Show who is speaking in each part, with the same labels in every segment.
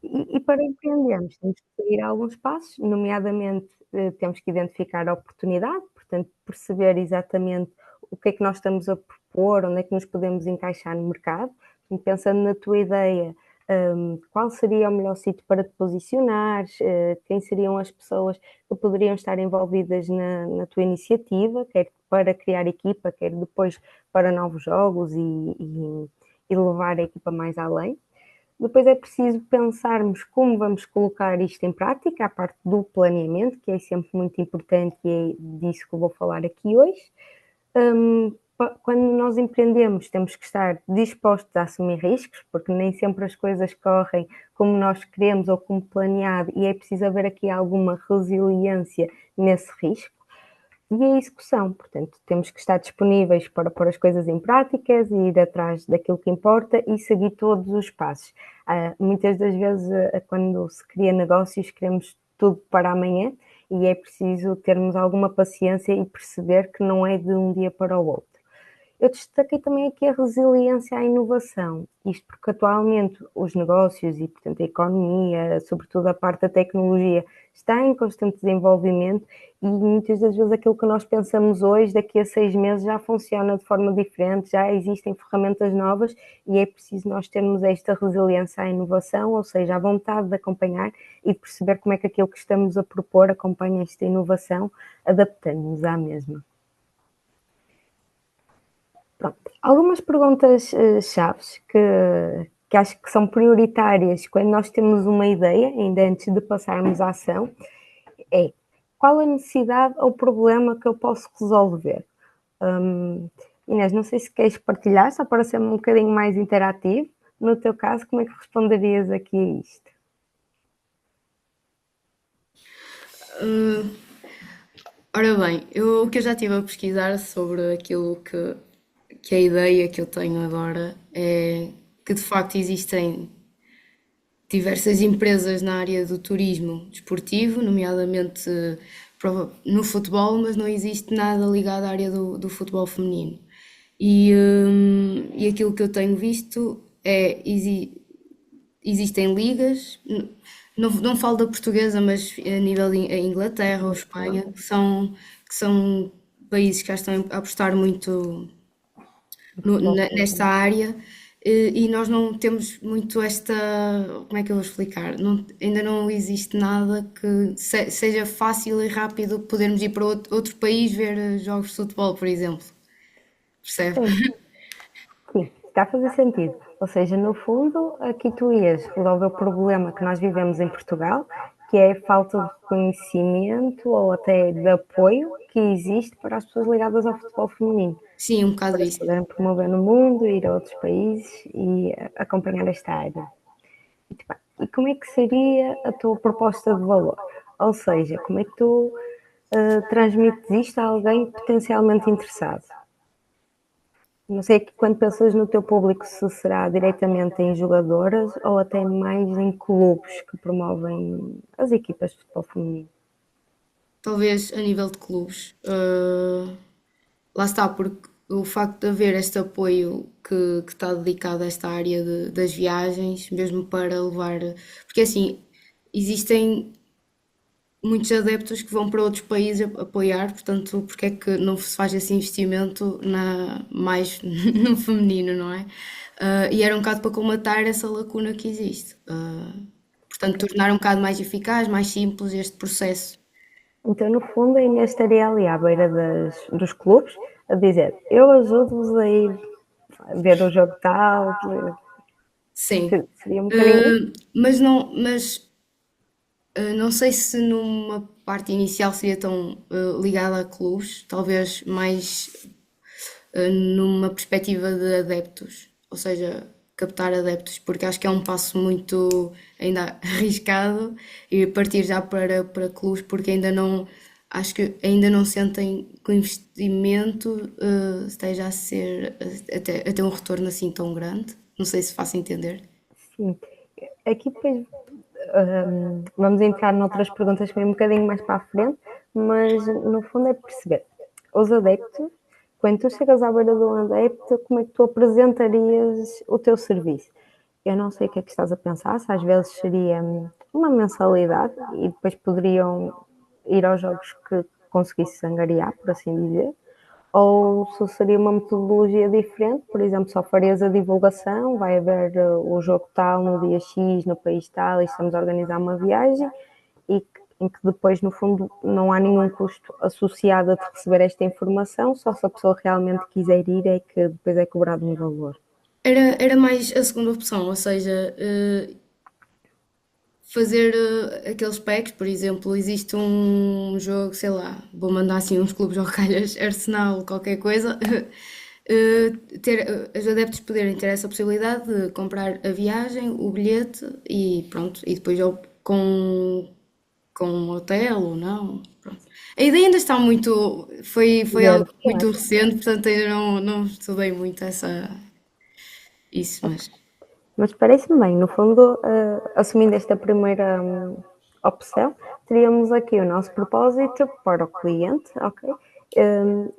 Speaker 1: E para empreendermos temos que seguir alguns passos, nomeadamente, temos que identificar a oportunidade, portanto, perceber exatamente o que é que nós estamos a propor, onde é que nos podemos encaixar no mercado. E pensando na tua ideia, qual seria o melhor sítio para te posicionares, quem seriam as pessoas que poderiam estar envolvidas na tua iniciativa, quer para criar equipa, quer depois para novos jogos e levar a equipa mais além. Depois é preciso pensarmos como vamos colocar isto em prática, a parte do planeamento, que é sempre muito importante e é disso que eu vou falar aqui hoje. Quando nós empreendemos, temos que estar dispostos a assumir riscos, porque nem sempre as coisas correm como nós queremos ou como planeado, e é preciso haver aqui alguma resiliência nesse risco. E a execução, portanto, temos que estar disponíveis para pôr as coisas em práticas e ir atrás daquilo que importa e seguir todos os passos. Muitas das vezes, quando se cria negócios, queremos tudo para amanhã e é preciso termos alguma paciência e perceber que não é de um dia para o outro. Eu destaquei também aqui a resiliência à inovação, isto porque atualmente os negócios e, portanto, a economia, sobretudo a parte da tecnologia, está em constante desenvolvimento e muitas das vezes aquilo que nós pensamos hoje, daqui a 6 meses já funciona de forma diferente, já existem ferramentas novas e é preciso nós termos esta resiliência à inovação, ou seja, a vontade de acompanhar e de perceber como é que aquilo que estamos a propor acompanha esta inovação, adaptando-nos à mesma. Pronto. Algumas perguntas chaves que acho que são prioritárias quando nós temos uma ideia, ainda antes de passarmos à ação, é qual a necessidade ou problema que eu posso resolver? Inês, não sei se queres partilhar, só para ser um bocadinho mais interativo. No teu caso, como é que responderias aqui a isto?
Speaker 2: Ora bem, o que eu já estive a pesquisar sobre aquilo que a ideia que eu tenho agora é que de facto existem diversas empresas na área do turismo desportivo, nomeadamente no futebol, mas não existe nada ligado à área do futebol feminino. E aquilo que eu tenho visto é existem ligas, não falo da portuguesa, mas a nível de Inglaterra ou Espanha, que são países que já estão a apostar muito
Speaker 1: Futebol
Speaker 2: nesta
Speaker 1: feminino.
Speaker 2: área, e nós não temos muito esta. Como é que eu vou explicar? Ainda não existe nada que seja fácil e rápido podermos ir para outro país ver jogos de futebol, por exemplo. Percebe?
Speaker 1: Sim, sim, está a fazer sentido. Ou seja, no fundo, aqui tu ias resolver o problema que nós vivemos em Portugal, que é a falta de reconhecimento ou até de apoio que existe para as pessoas ligadas ao futebol feminino,
Speaker 2: Sim, um bocado
Speaker 1: para se
Speaker 2: isso.
Speaker 1: poderem promover no mundo, ir a outros países e acompanhar esta área. Muito bem. E como é que seria a tua proposta de valor? Ou seja, como é que tu transmites isto a alguém potencialmente interessado? Não sei que quando pensas no teu público se será diretamente em jogadoras ou até mais em clubes que promovem as equipas de futebol feminino.
Speaker 2: Talvez a nível de clubes. Lá está, porque o facto de haver este apoio que está dedicado a esta área das viagens, mesmo para levar. Porque assim, existem muitos adeptos que vão para outros países apoiar, portanto, porque é que não se faz esse investimento mais no feminino, não é? E era um bocado para colmatar essa lacuna que existe. Portanto,
Speaker 1: Okay.
Speaker 2: tornar um bocado mais eficaz, mais simples este processo.
Speaker 1: Então, no fundo, a Inês estaria ali à beira dos clubes a dizer: eu ajudo-vos a ir ver o jogo tal.
Speaker 2: Sim.
Speaker 1: Seria um bocadinho isso?
Speaker 2: Mas não sei se numa parte inicial seria tão ligada a clubes, talvez mais numa perspectiva de adeptos, ou seja, captar adeptos, porque acho que é um passo muito ainda arriscado e partir já para clubes, porque acho que ainda não sentem que o investimento esteja a ser a ter um retorno assim tão grande. Não sei se faço entender.
Speaker 1: Sim. Aqui depois vamos entrar noutras perguntas que vêm um bocadinho mais para a frente, mas no fundo é perceber os adeptos, quando tu chegas à beira de um adepto, como é que tu apresentarias o teu serviço? eu não sei o que é que estás a pensar, se às vezes seria uma mensalidade e depois poderiam ir aos jogos que conseguisse angariar, por assim dizer, ou se seria uma metodologia diferente, por exemplo, só farias a divulgação, vai haver o jogo tal no dia X, no país tal, e estamos a organizar uma viagem, em que depois, no fundo, não há nenhum custo associado a te receber esta informação, só se a pessoa realmente quiser ir é que depois é cobrado um valor.
Speaker 2: Era mais a segunda opção, ou seja, fazer aqueles packs, por exemplo, existe um jogo, sei lá, vou mandar assim uns clubes ao calhas, Arsenal, qualquer coisa, os adeptos poderem ter essa possibilidade de comprar a viagem, o bilhete e pronto, e depois com um hotel ou não. Pronto. A ideia ainda está muito. Foi algo
Speaker 1: Verde,
Speaker 2: muito
Speaker 1: claro.
Speaker 2: recente, portanto ainda não estudei muito isso, mas.
Speaker 1: Mas parece-me bem, no fundo, assumindo esta primeira opção, teríamos aqui o nosso propósito para o cliente, ok?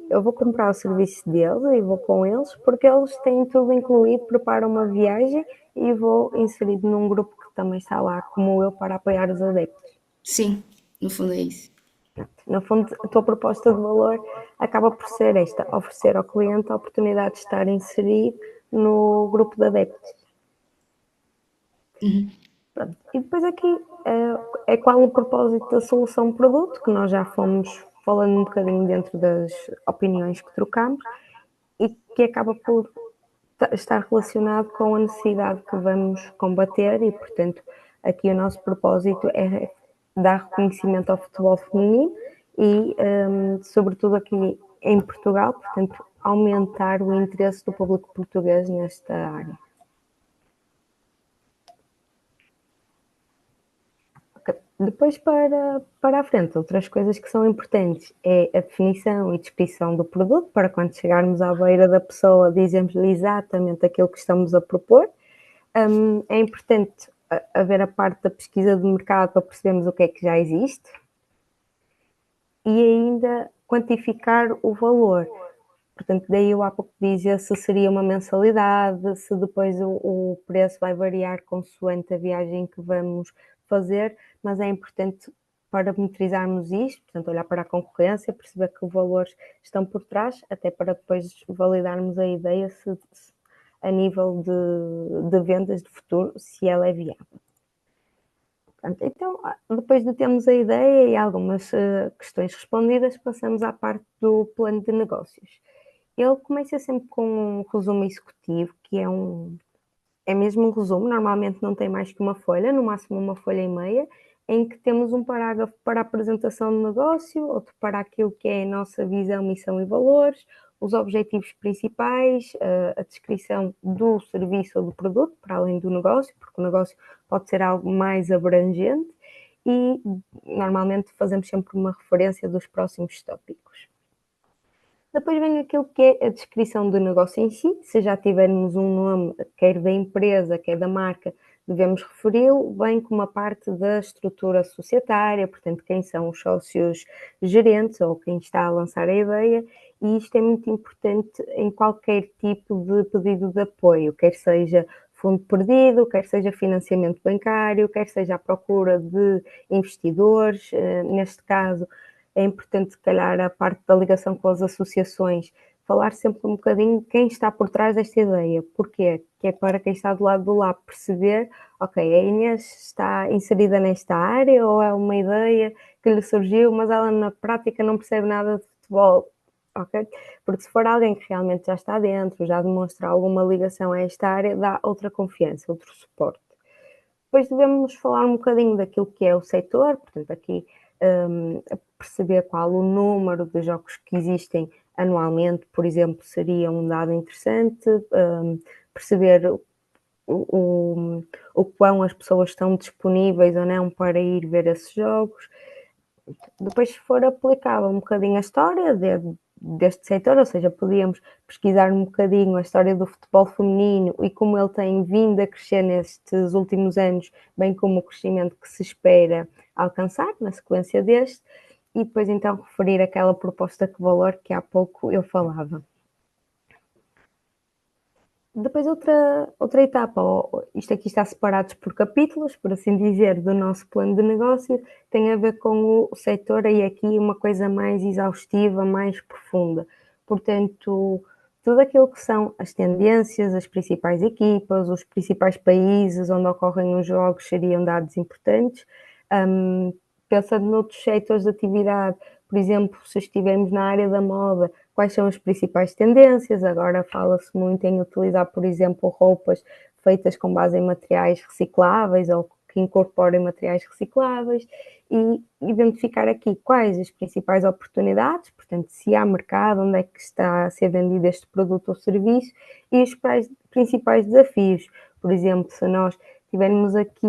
Speaker 1: Eu vou comprar o serviço deles e vou com eles, porque eles têm tudo incluído, preparam uma viagem e vou inserido num grupo que também está lá, como eu, para apoiar os adeptos.
Speaker 2: Sim, no fundo é isso.
Speaker 1: No fundo, a tua proposta de valor acaba por ser esta, oferecer ao cliente a oportunidade de estar inserido no grupo de adeptos.
Speaker 2: Uhum.
Speaker 1: Pronto. E depois aqui é qual o propósito da solução produto, que nós já fomos falando um bocadinho dentro das opiniões que trocamos, e que acaba por estar relacionado com a necessidade que vamos combater e, portanto, aqui o nosso propósito é dar reconhecimento ao futebol feminino e, sobretudo aqui em Portugal, portanto, aumentar o interesse do público português nesta área. Depois, para a frente, outras coisas que são importantes é a definição e descrição do produto, para quando chegarmos à beira da pessoa, dizemos-lhe exatamente aquilo que estamos a propor. É importante haver a parte da pesquisa de mercado para percebermos o que é que já existe e ainda quantificar o valor. Portanto, daí eu há pouco dizia se seria uma mensalidade, se depois o preço vai variar consoante a viagem que vamos fazer, mas é importante parametrizarmos isto, portanto, olhar para a concorrência, perceber que valores estão por trás, até para depois validarmos a ideia se a nível de vendas de futuro, se ela é viável. Pronto, então, depois de termos a ideia e algumas questões respondidas, passamos à parte do plano de negócios. Ele começa sempre com um resumo executivo, que é mesmo um resumo, normalmente não tem mais que uma folha, no máximo uma folha e meia, em que temos um parágrafo para a apresentação do negócio, outro para aquilo que é a nossa visão, missão e valores, os objetivos principais, a descrição do serviço ou do produto, para além do negócio, porque o negócio pode ser algo mais abrangente, e normalmente fazemos sempre uma referência dos próximos tópicos. Depois vem aquilo que é a descrição do negócio em si, se já tivermos um nome, quer da empresa, quer da marca, devemos referi-lo, bem como a parte da estrutura societária, portanto, quem são os sócios gerentes ou quem está a lançar a ideia, e isto é muito importante em qualquer tipo de pedido de apoio, quer seja fundo perdido, quer seja financiamento bancário, quer seja a procura de investidores, neste caso é importante, se calhar, a parte da ligação com as associações, falar sempre um bocadinho quem está por trás desta ideia. Porquê? Que é para quem está do lado do lado perceber, ok, a Inês está inserida nesta área ou é uma ideia que lhe surgiu, mas ela na prática não percebe nada de futebol, ok? Porque se for alguém que realmente já está dentro, já demonstra alguma ligação a esta área, dá outra confiança, outro suporte. Depois devemos falar um bocadinho daquilo que é o setor, portanto, aqui perceber qual o número de jogos que existem anualmente, por exemplo, seria um dado interessante, perceber o quão as pessoas estão disponíveis ou não para ir ver esses jogos. Depois, se for aplicável um bocadinho a história deste setor, ou seja, podíamos pesquisar um bocadinho a história do futebol feminino e como ele tem vindo a crescer nestes últimos anos, bem como o crescimento que se espera alcançar na sequência deste, e depois então referir aquela proposta de valor que há pouco eu falava. Depois outra etapa, isto aqui está separados por capítulos, por assim dizer, do nosso plano de negócio, tem a ver com o setor e aqui uma coisa mais exaustiva, mais profunda. Portanto, tudo aquilo que são as tendências, as principais equipas, os principais países onde ocorrem os jogos seriam dados importantes. Pensando noutros setores de atividade, por exemplo, se estivermos na área da moda, quais são as principais tendências? Agora fala-se muito em utilizar, por exemplo, roupas feitas com base em materiais recicláveis ou que incorporem materiais recicláveis e identificar aqui quais as principais oportunidades, portanto, se há mercado, onde é que está a ser vendido este produto ou serviço e os principais desafios. Por exemplo, se nós tivermos aqui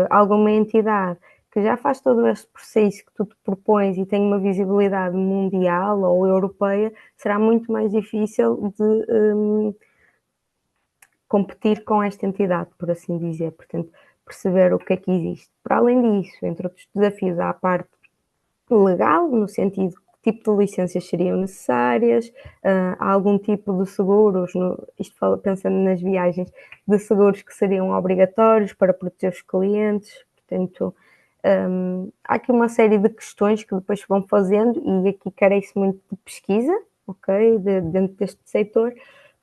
Speaker 1: alguma entidade que já faz todo este processo que tu te propões e tem uma visibilidade mundial ou europeia, será muito mais difícil de competir com esta entidade, por assim dizer. Portanto, perceber o que é que existe. Para além disso, entre outros desafios, há a parte legal, no sentido que tipo de licenças seriam necessárias, há algum tipo de seguros, pensando nas viagens, de seguros que seriam obrigatórios para proteger os clientes, portanto, há aqui uma série de questões que depois se vão fazendo e aqui carece muito de pesquisa, ok, dentro deste setor,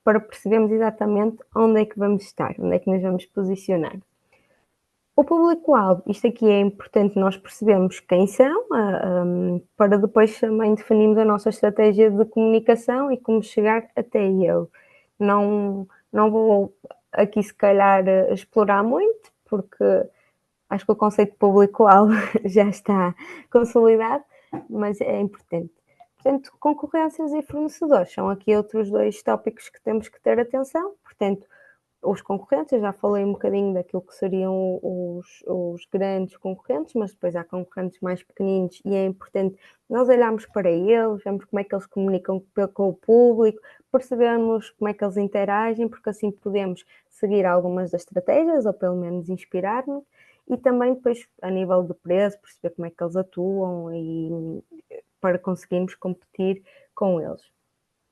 Speaker 1: para percebermos exatamente onde é que vamos estar, onde é que nos vamos posicionar. O público-alvo, isto aqui é importante nós percebermos quem são, para depois também definirmos a nossa estratégia de comunicação e como chegar até ele. Não vou aqui se calhar explorar muito, porque acho que o conceito de público-alvo já está consolidado, mas é importante. Portanto, concorrências e fornecedores são aqui outros dois tópicos que temos que ter atenção. Portanto, os concorrentes, eu já falei um bocadinho daquilo que seriam os grandes concorrentes, mas depois há concorrentes mais pequeninos e é importante nós olharmos para eles, vermos como é que eles comunicam com o público, percebemos como é que eles interagem, porque assim podemos seguir algumas das estratégias ou pelo menos inspirar-nos e também depois a nível de preço, perceber como é que eles atuam e para conseguirmos competir com eles.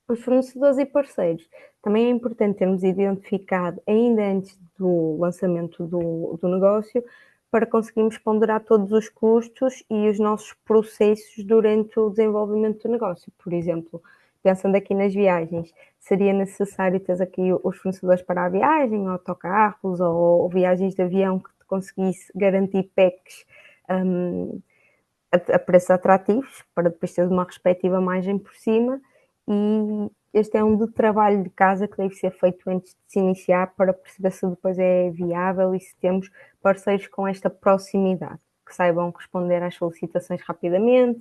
Speaker 1: Os fornecedores e parceiros. Também é importante termos identificado, ainda antes do lançamento do negócio, para conseguirmos ponderar todos os custos e os nossos processos durante o desenvolvimento do negócio. Por exemplo, pensando aqui nas viagens, seria necessário ter aqui os fornecedores para a viagem, autocarros ou viagens de avião que te conseguisse garantir packs a preços atrativos, para depois ter uma respectiva margem por cima e este é um do trabalho de casa que deve ser feito antes de se iniciar para perceber se depois é viável e se temos parceiros com esta proximidade, que saibam responder às solicitações rapidamente,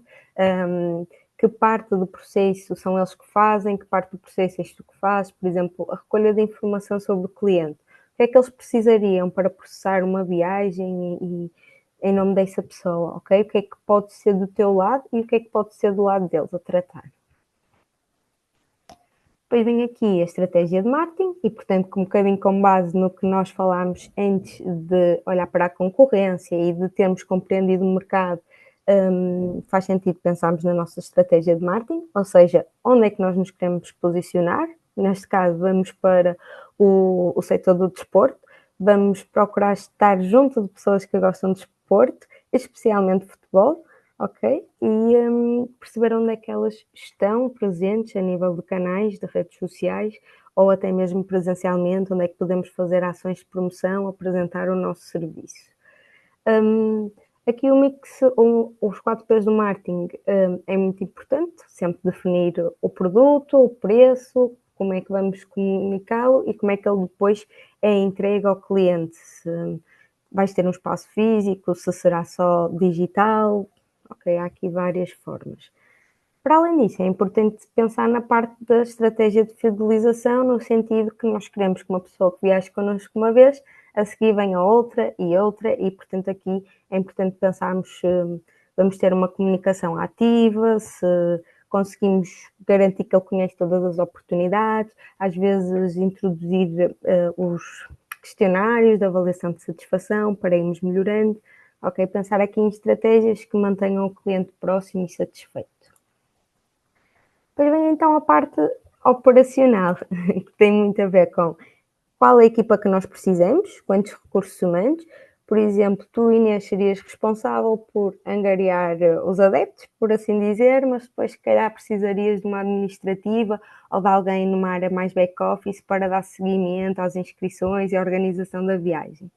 Speaker 1: que parte do processo são eles que fazem, que parte do processo és tu que fazes, por exemplo, a recolha de informação sobre o cliente. O que é que eles precisariam para processar uma viagem e em nome dessa pessoa, ok? O que é que pode ser do teu lado e o que é que pode ser do lado deles a tratar. Depois vem aqui a estratégia de marketing e, portanto, um bocadinho com base no que nós falámos antes de olhar para a concorrência e de termos compreendido o mercado, faz sentido pensarmos na nossa estratégia de marketing, ou seja, onde é que nós nos queremos posicionar. Neste caso, vamos para o setor do desporto, vamos procurar estar junto de pessoas que gostam de desporto, especialmente futebol, ok? E perceber onde é que elas estão presentes a nível de canais, de redes sociais ou até mesmo presencialmente, onde é que podemos fazer ações de promoção, apresentar o nosso serviço. Aqui o mix, os 4 P's do marketing é muito importante, sempre definir o produto, o preço, como é que vamos comunicá-lo e como é que ele depois é entregue ao cliente. Se vais ter um espaço físico, se será só digital, ok, há aqui várias formas. Para além disso, é importante pensar na parte da estratégia de fidelização, no sentido que nós queremos que uma pessoa que viaje connosco uma vez, a seguir venha outra, e portanto aqui é importante pensarmos se vamos ter uma comunicação ativa, se conseguimos garantir que ele conhece todas as oportunidades, às vezes introduzir os questionários de avaliação de satisfação para irmos melhorando, ok? Pensar aqui em estratégias que mantenham o cliente próximo e satisfeito. Depois vem então a parte operacional, que tem muito a ver com qual é a equipa que nós precisamos, quantos recursos humanos. Por exemplo, tu, Inês, serias responsável por angariar os adeptos, por assim dizer, mas depois, se calhar, precisarias de uma administrativa ou de alguém numa área mais back-office para dar seguimento às inscrições e à organização da viagem.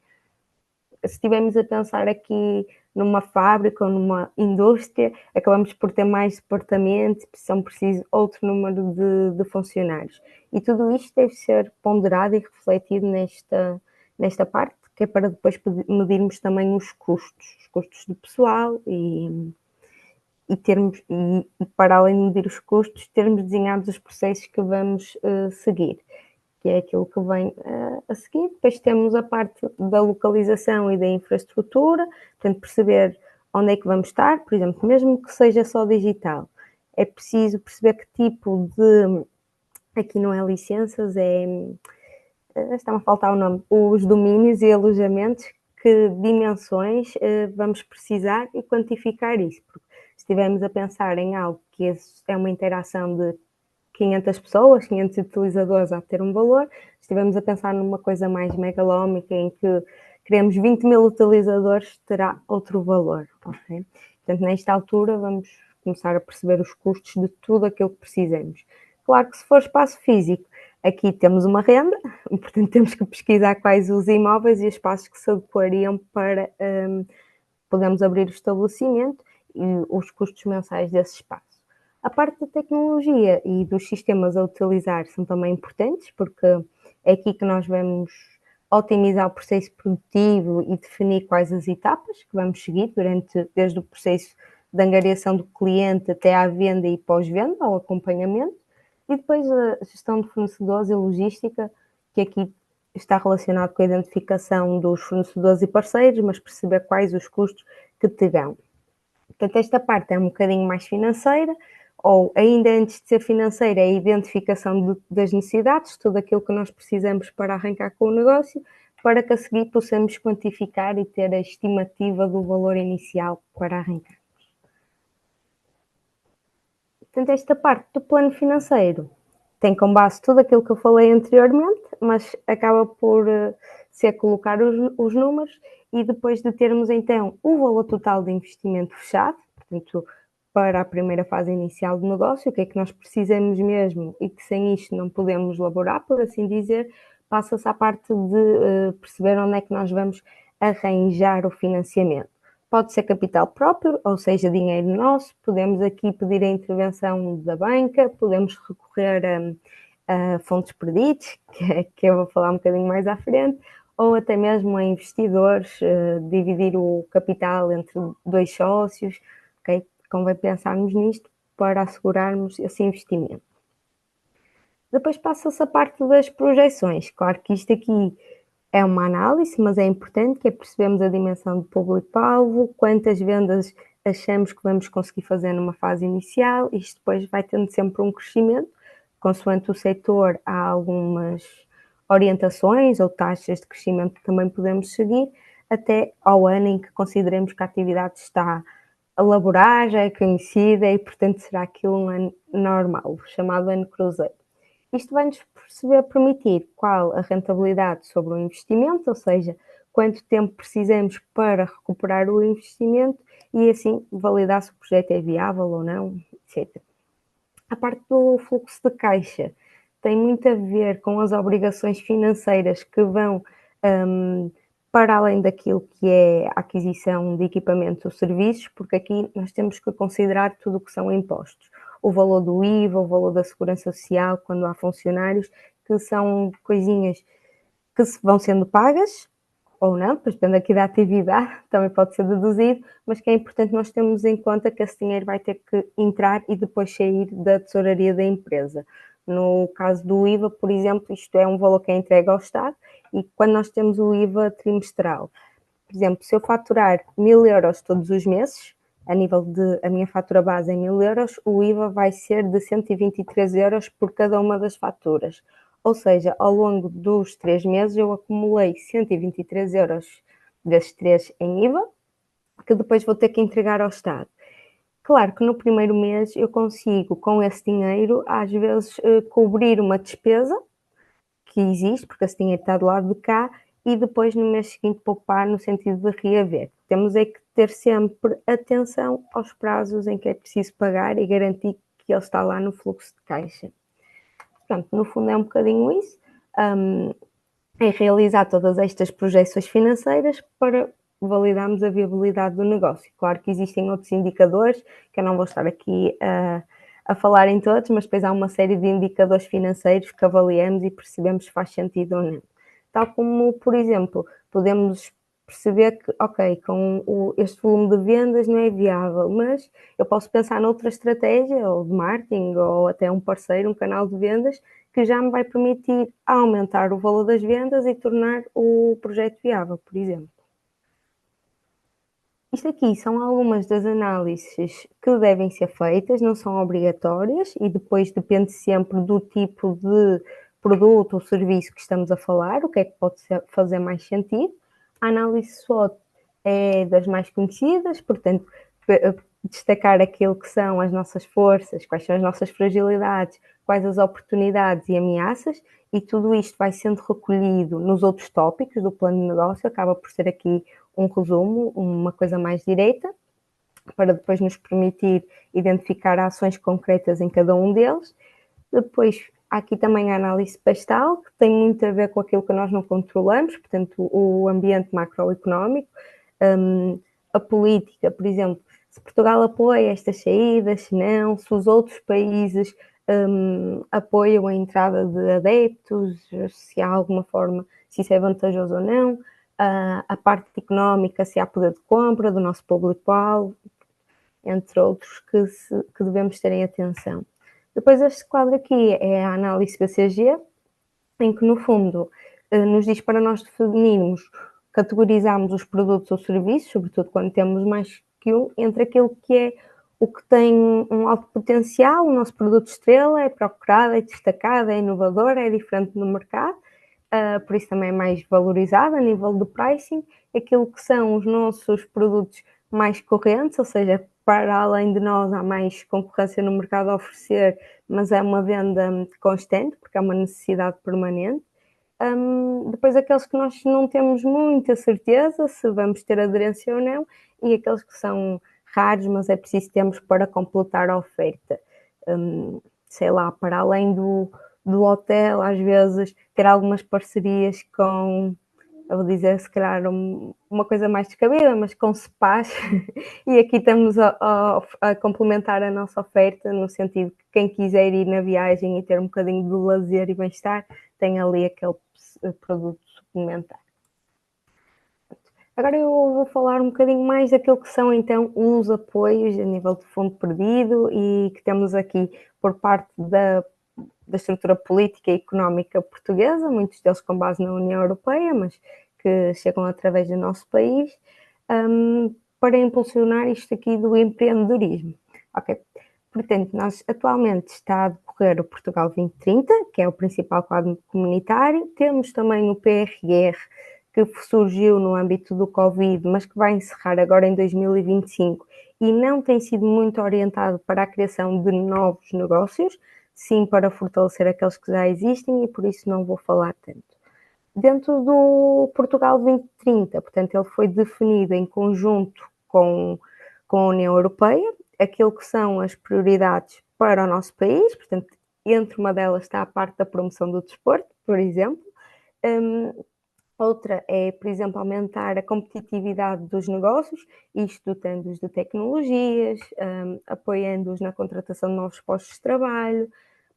Speaker 1: Se estivermos a pensar aqui numa fábrica ou numa indústria, acabamos por ter mais departamentos, são preciso outro número de funcionários. E tudo isto deve ser ponderado e refletido nesta parte, que é para depois medirmos também os custos do pessoal e para além de medir os custos, termos desenhados os processos que vamos seguir, que é aquilo que vem a seguir. Depois temos a parte da localização e da infraestrutura, portanto, perceber onde é que vamos estar, por exemplo, mesmo que seja só digital, é preciso perceber que tipo de, aqui não é licenças, está-me a faltar o nome, os domínios e alojamentos, que dimensões vamos precisar e quantificar isso, porque se estivermos a pensar em algo que é uma interação de 500 pessoas, 500 utilizadores a ter um valor, se estivermos a pensar numa coisa mais megalómica em que queremos 20.000 utilizadores, terá outro valor. Okay? Portanto, nesta altura vamos começar a perceber os custos de tudo aquilo que precisamos. Claro que se for espaço físico, aqui temos uma renda, portanto temos que pesquisar quais os imóveis e espaços que se adequariam para podermos abrir o estabelecimento e os custos mensais desse espaço. A parte da tecnologia e dos sistemas a utilizar são também importantes, porque é aqui que nós vamos otimizar o processo produtivo e definir quais as etapas que vamos seguir desde o processo de angariação do cliente até à venda e pós-venda, ao acompanhamento, e depois a gestão de fornecedores e logística, que aqui está relacionado com a identificação dos fornecedores e parceiros, mas perceber quais os custos que terão. Portanto, esta parte é um bocadinho mais financeira, ou ainda antes de ser financeira, é a identificação das necessidades, tudo aquilo que nós precisamos para arrancar com o negócio, para que a seguir possamos quantificar e ter a estimativa do valor inicial para arrancar. Portanto, esta parte do plano financeiro tem como base tudo aquilo que eu falei anteriormente, mas acaba por ser colocar os números e depois de termos então o valor total de investimento fechado, portanto, para a primeira fase inicial do negócio, o que é que nós precisamos mesmo e que sem isto não podemos laborar, por assim dizer, passa-se à parte de perceber onde é que nós vamos arranjar o financiamento. Pode ser capital próprio, ou seja, dinheiro nosso, podemos aqui pedir a intervenção da banca, podemos recorrer a fontes perdidos, que eu vou falar um bocadinho mais à frente, ou até mesmo a investidores, dividir o capital entre dois sócios, ok? Convém pensarmos nisto para assegurarmos esse investimento. Depois passa-se a parte das projeções. Claro que isto aqui é uma análise, mas é importante que é percebermos a dimensão do público-alvo, quantas vendas achamos que vamos conseguir fazer numa fase inicial, isto depois vai tendo sempre um crescimento, consoante o setor há algumas orientações ou taxas de crescimento que também podemos seguir, até ao ano em que consideremos que a atividade está a laborar, já é conhecida e, portanto, será aquilo um ano normal, chamado ano cruzeiro. Isto vai-nos permitir qual a rentabilidade sobre o investimento, ou seja, quanto tempo precisamos para recuperar o investimento e assim validar se o projeto é viável ou não, etc. A parte do fluxo de caixa tem muito a ver com as obrigações financeiras que vão para além daquilo que é a aquisição de equipamentos ou serviços, porque aqui nós temos que considerar tudo o que são impostos. O valor do IVA, o valor da segurança social, quando há funcionários, que são coisinhas que vão sendo pagas, ou não, depois depende aqui da atividade, também pode ser deduzido, mas que é importante nós termos em conta que esse dinheiro vai ter que entrar e depois sair da tesouraria da empresa. No caso do IVA, por exemplo, isto é um valor que é entregue ao Estado e quando nós temos o IVA trimestral, por exemplo, se eu faturar 1.000 euros todos os meses, a nível de a minha fatura base é 1.000 euros, o IVA vai ser de 123 euros por cada uma das faturas. Ou seja, ao longo dos 3 meses eu acumulei 123 euros desses 3 em IVA, que depois vou ter que entregar ao Estado. Claro que no primeiro mês eu consigo, com esse dinheiro, às vezes, cobrir uma despesa que existe, porque esse dinheiro está do lado de cá, e depois no mês seguinte poupar no sentido de reaver. Temos é que ter sempre atenção aos prazos em que é preciso pagar e garantir que ele está lá no fluxo de caixa. Portanto, no fundo é um bocadinho isso, é realizar todas estas projeções financeiras para validarmos a viabilidade do negócio. Claro que existem outros indicadores, que eu não vou estar aqui a falar em todos, mas depois há uma série de indicadores financeiros que avaliamos e percebemos se faz sentido ou não. Tal como, por exemplo, podemos perceber que, ok, com este volume de vendas não é viável, mas eu posso pensar noutra estratégia, ou de marketing, ou até um parceiro, um canal de vendas, que já me vai permitir aumentar o valor das vendas e tornar o projeto viável, por exemplo. Isto aqui são algumas das análises que devem ser feitas, não são obrigatórias e depois depende sempre do tipo de produto ou serviço que estamos a falar, o que é que pode fazer mais sentido. A análise SWOT é das mais conhecidas, portanto, destacar aquilo que são as nossas forças, quais são as nossas fragilidades, quais as oportunidades e ameaças, e tudo isto vai sendo recolhido nos outros tópicos do plano de negócio, acaba por ser aqui um resumo, uma coisa mais direita, para depois nos permitir identificar ações concretas em cada um deles. Depois, há aqui também a análise pastel, que tem muito a ver com aquilo que nós não controlamos, portanto, o ambiente macroeconómico, a política, por exemplo, se Portugal apoia estas saídas, se não, se os outros países apoiam a entrada de adeptos, se há alguma forma, se isso é vantajoso ou não, a parte económica, se há poder de compra do nosso público-alvo, entre outros que devemos ter em atenção. Depois este quadro aqui é a análise BCG, em que no fundo nos diz para nós definirmos, categorizarmos os produtos ou serviços, sobretudo quando temos mais que um, entre aquilo que é o que tem um alto potencial, o nosso produto estrela, é procurado, é destacado, é inovador, é diferente no mercado, por isso também é mais valorizado a nível do pricing, aquilo que são os nossos produtos mais correntes, ou seja, para além de nós há mais concorrência no mercado a oferecer, mas é uma venda constante, porque é uma necessidade permanente. Depois aqueles que nós não temos muita certeza se vamos ter aderência ou não, e aqueles que são raros, mas é preciso termos para completar a oferta. Sei lá, para além do hotel, às vezes ter algumas parcerias com, eu vou dizer se calhar uma coisa mais descabida, mas com spas, e aqui estamos a complementar a nossa oferta, no sentido que quem quiser ir na viagem e ter um bocadinho de lazer e bem-estar, tem ali aquele produto suplementar. Agora eu vou falar um bocadinho mais daquilo que são então os apoios a nível de fundo perdido e que temos aqui por parte da estrutura política e económica portuguesa, muitos deles com base na União Europeia, mas que chegam através do nosso país, para impulsionar isto aqui do empreendedorismo. Ok? Portanto, nós atualmente está a decorrer o Portugal 2030, que é o principal quadro comunitário. Temos também o PRR, que surgiu no âmbito do Covid, mas que vai encerrar agora em 2025 e não tem sido muito orientado para a criação de novos negócios, sim para fortalecer aqueles que já existem e por isso não vou falar tanto. Dentro do Portugal 2030, portanto, ele foi definido em conjunto com a União Europeia, aquilo que são as prioridades para o nosso país, portanto, entre uma delas está a parte da promoção do desporto, por exemplo. Outra é, por exemplo, aumentar a competitividade dos negócios, isto dotando-os de tecnologias, apoiando-os na contratação de novos postos de trabalho,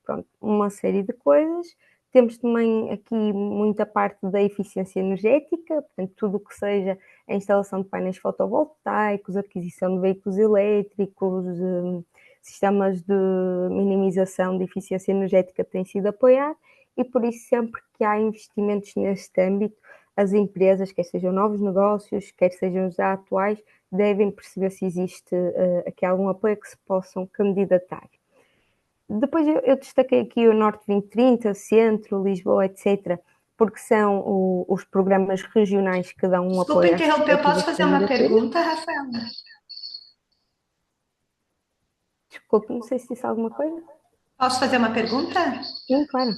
Speaker 1: pronto, uma série de coisas. Temos também aqui muita parte da eficiência energética, portanto, tudo o que seja a instalação de painéis fotovoltaicos, aquisição de veículos elétricos, sistemas de minimização de eficiência energética têm sido apoiados e por isso sempre que há investimentos neste âmbito, as empresas, quer sejam novos negócios, quer sejam já atuais, devem perceber se existe aqui algum apoio que se possam candidatar. Depois eu destaquei aqui o Norte 2030, Centro, Lisboa, etc., porque são os programas regionais que dão um
Speaker 3: Desculpa
Speaker 1: apoio às
Speaker 3: interromper, eu posso
Speaker 1: respectivas
Speaker 3: fazer uma
Speaker 1: candidaturas.
Speaker 3: pergunta, Rafaela?
Speaker 1: Desculpe, não sei se disse alguma coisa.
Speaker 3: Posso fazer uma pergunta?
Speaker 1: Sim, claro.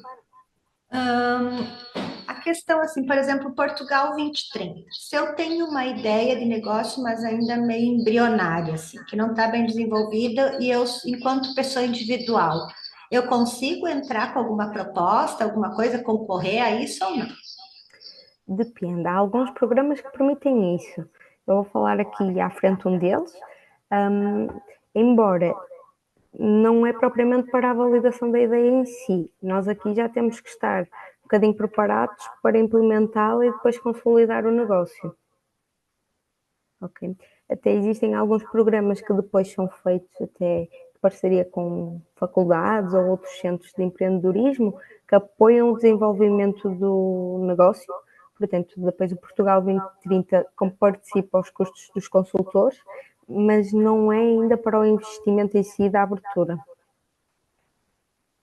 Speaker 3: A questão, assim, por exemplo, Portugal 2030. Se eu tenho uma ideia de negócio, mas ainda meio embrionária, assim, que não está bem desenvolvida, e eu, enquanto pessoa individual, eu consigo entrar com alguma proposta, alguma coisa, concorrer a isso ou não?
Speaker 1: Depende. Há alguns programas que permitem isso. Eu vou falar aqui à frente um deles. Hum, embora não é propriamente para a validação da ideia em si. Nós aqui já temos que estar um bocadinho preparados para implementá-la e depois consolidar o negócio. Ok? Até existem alguns programas que depois são feitos até em parceria com faculdades ou outros centros de empreendedorismo que apoiam o desenvolvimento do negócio. Portanto, depois o Portugal 2030 participa aos custos dos consultores, mas não é ainda para o investimento em si da abertura.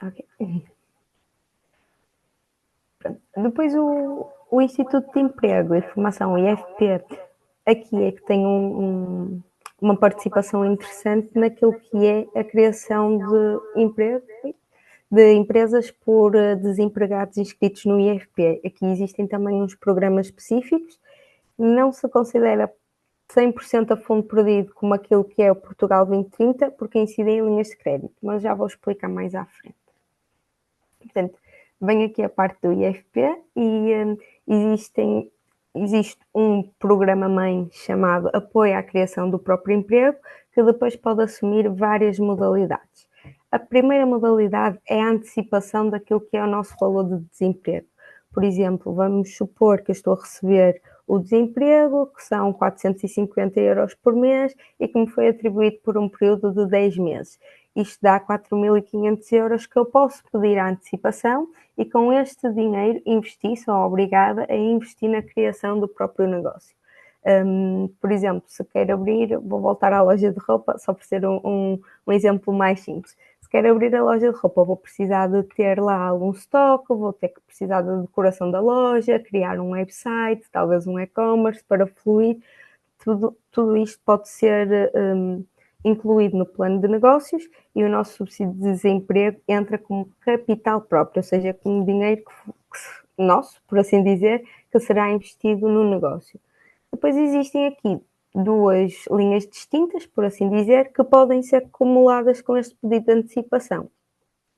Speaker 1: Ok. Depois o Instituto de Emprego e Formação, o IFP, aqui é que tem uma participação interessante naquilo que é a criação de emprego, de empresas por desempregados inscritos no IFP. Aqui existem também uns programas específicos, não se considera 100% a fundo perdido como aquilo que é o Portugal 2030, porque incidem em linhas de crédito, mas já vou explicar mais à frente. Portanto, vem aqui a parte do IFP e existe um programa-mãe chamado Apoio à Criação do Próprio Emprego, que depois pode assumir várias modalidades. A primeira modalidade é a antecipação daquilo que é o nosso valor de desemprego. Por exemplo, vamos supor que eu estou a receber o desemprego, que são 450 euros por mês e que me foi atribuído por um período de 10 meses. Isto dá 4.500 euros que eu posso pedir a antecipação e com este dinheiro investir, sou obrigada a investir na criação do próprio negócio. Por exemplo, se quero abrir, vou voltar à loja de roupa, só por ser um exemplo mais simples. Se quero abrir a loja de roupa, vou precisar de ter lá algum estoque, vou ter que precisar da decoração da loja, criar um website, talvez um e-commerce para fluir. Tudo isto pode ser incluído no plano de negócios e o nosso subsídio de desemprego entra como capital próprio, ou seja, como dinheiro nosso, por assim dizer, que será investido no negócio. Depois existem aqui duas linhas distintas, por assim dizer, que podem ser acumuladas com este pedido de antecipação.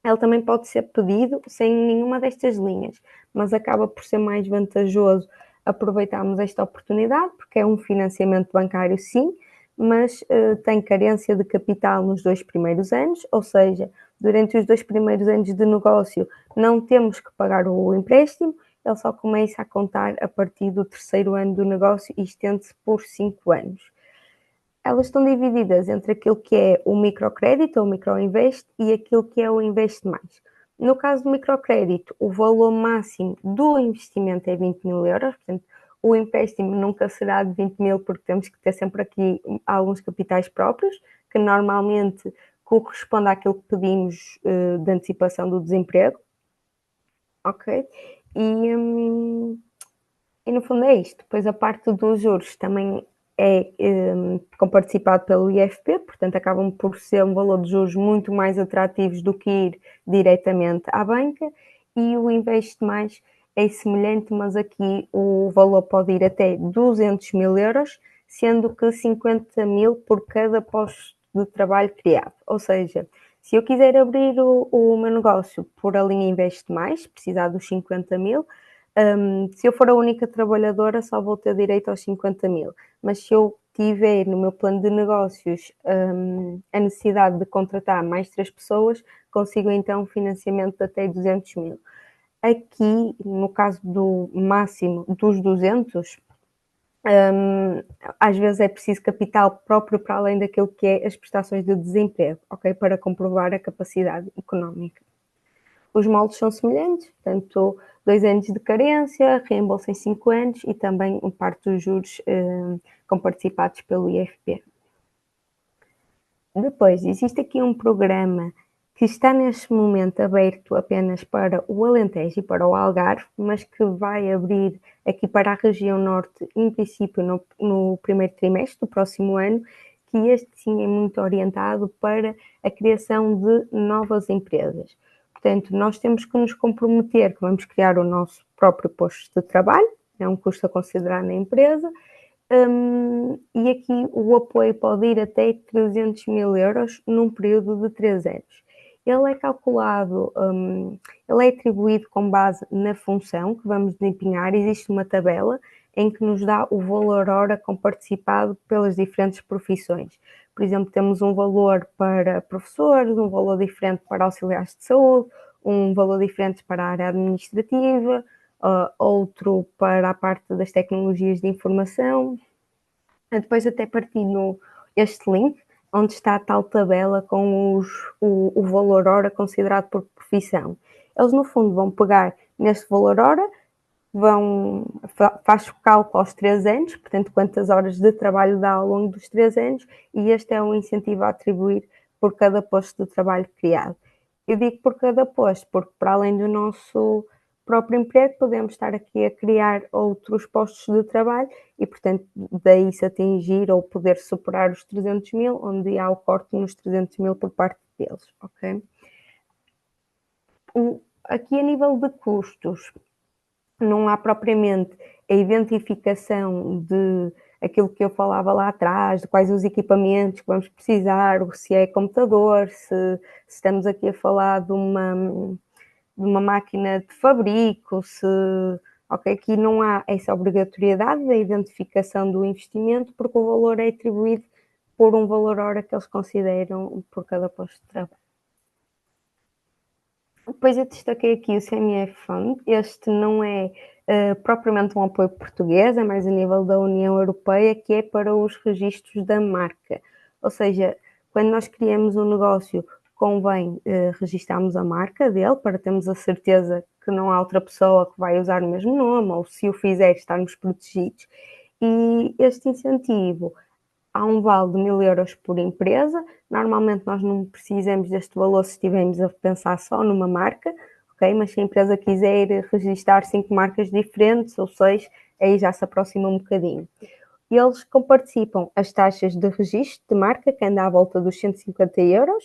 Speaker 1: Ele também pode ser pedido sem nenhuma destas linhas, mas acaba por ser mais vantajoso aproveitarmos esta oportunidade, porque é um financiamento bancário, sim, mas tem carência de capital nos 2 primeiros anos, ou seja, durante os 2 primeiros anos de negócio não temos que pagar o empréstimo, ele só começa a contar a partir do 3º ano do negócio e estende-se por 5 anos. Elas estão divididas entre aquilo que é o microcrédito ou microinvest e aquilo que é o invest mais. No caso do microcrédito, o valor máximo do investimento é 20.000 euros, portanto, o empréstimo nunca será de 20.000 porque temos que ter sempre aqui alguns capitais próprios, que normalmente corresponde àquilo que pedimos de antecipação do desemprego. Ok? E no fundo é isto. Depois a parte dos juros também é comparticipado pelo IFP, portanto acabam por ser um valor de juros muito mais atrativos do que ir diretamente à banca, e o Invest Mais é semelhante, mas aqui o valor pode ir até 200.000 euros, sendo que 50.000 por cada posto de trabalho criado. Ou seja, se eu quiser abrir o meu negócio por a linha Invest Mais, precisar dos 50.000, se eu for a única trabalhadora, só vou ter direito aos 50.000. Mas se eu tiver no meu plano de negócios a necessidade de contratar mais 3 pessoas, consigo então um financiamento de até 200.000. Aqui, no caso do máximo dos 200, às vezes é preciso capital próprio para além daquilo que é as prestações de desemprego, ok? Para comprovar a capacidade económica. Os moldes são semelhantes, portanto, 2 anos de carência, reembolso em 5 anos e também parte dos juros comparticipados pelo IFP. Depois, existe aqui um programa que está neste momento aberto apenas para o Alentejo e para o Algarve, mas que vai abrir aqui para a região norte, em princípio no primeiro trimestre do próximo ano, que este sim é muito orientado para a criação de novas empresas. Portanto, nós temos que nos comprometer que vamos criar o nosso próprio posto de trabalho, é um custo a considerar na empresa, e aqui o apoio pode ir até 300 mil euros num período de 3 anos. Ele é calculado, ele é atribuído com base na função que vamos desempenhar. Existe uma tabela em que nos dá o valor hora comparticipado pelas diferentes profissões. Por exemplo, temos um valor para professores, um valor diferente para auxiliares de saúde, um valor diferente para a área administrativa, outro para a parte das tecnologias de informação. Depois até partilho este link, onde está a tal tabela com o valor hora considerado por profissão. Eles, no fundo, vão pegar neste valor hora, faz o cálculo aos 3 anos, portanto, quantas horas de trabalho dá ao longo dos 3 anos, e este é um incentivo a atribuir por cada posto de trabalho criado. Eu digo por cada posto, porque para além do nosso próprio emprego, podemos estar aqui a criar outros postos de trabalho e, portanto, daí se atingir ou poder superar os 300 mil, onde há o corte nos 300 mil por parte deles, ok? Aqui a nível de custos, não há propriamente a identificação de aquilo que eu falava lá atrás, de quais os equipamentos que vamos precisar, se é computador, se estamos aqui a falar de uma máquina de fabrico, ok, aqui não há essa obrigatoriedade da identificação do investimento, porque o valor é atribuído por um valor hora que eles consideram por cada posto de trabalho. Depois eu destaquei aqui o CMF Fund. Este não é propriamente um apoio português, é mais a nível da União Europeia, que é para os registros da marca. Ou seja, quando nós criamos um negócio, convém registarmos a marca dele para termos a certeza que não há outra pessoa que vai usar o mesmo nome, ou se o fizer, estarmos protegidos. E este incentivo, há um vale de 1000 euros por empresa. Normalmente nós não precisamos deste valor se estivermos a pensar só numa marca, ok? Mas se a empresa quiser registrar 5 marcas diferentes ou 6, aí já se aproxima um bocadinho. E eles comparticipam as taxas de registro de marca, que anda à volta dos 150 euros.